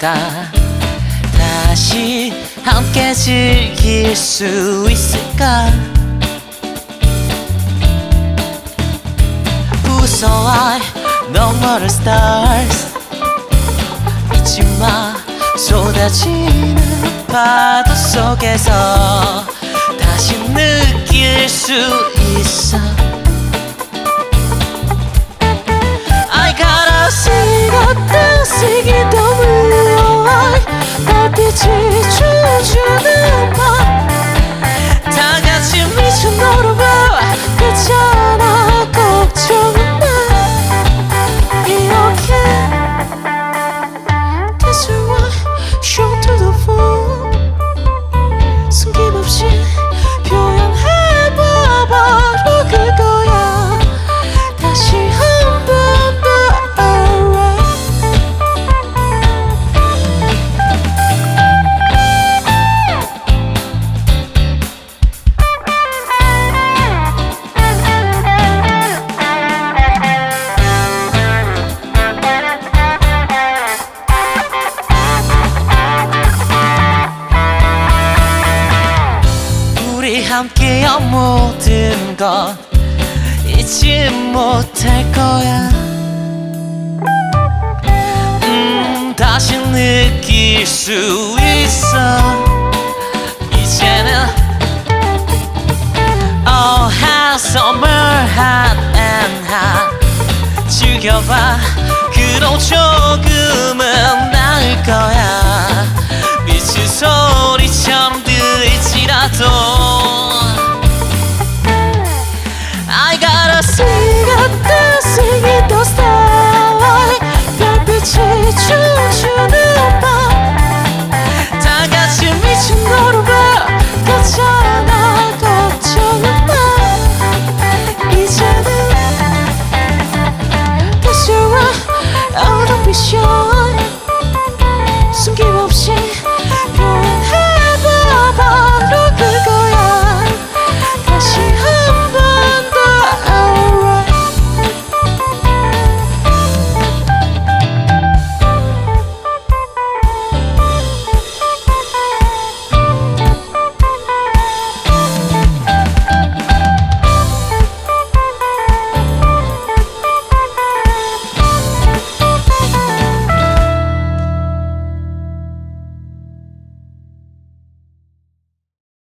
걸까? 다시 함께 즐길 수 있을까? 무서워 no more stars 잊지마 쏟아지는 파도 속에서 다시 느낄 수 있어 I gotta sing a dancing 너무 달빛이 춤추는 밤 다같이 미쳐 너로 봐 괜찮아 걱정은 마 이렇게 That's right show to the full 숨김없이 표현해봐 바로 그거야 다시 한번 봐 alright 우리 함께한 모든 것 잊지 못할 거야 다시 느낄 수 있어 이제는 Oh hot summer hot and hot 즐겨봐 그럼 조금은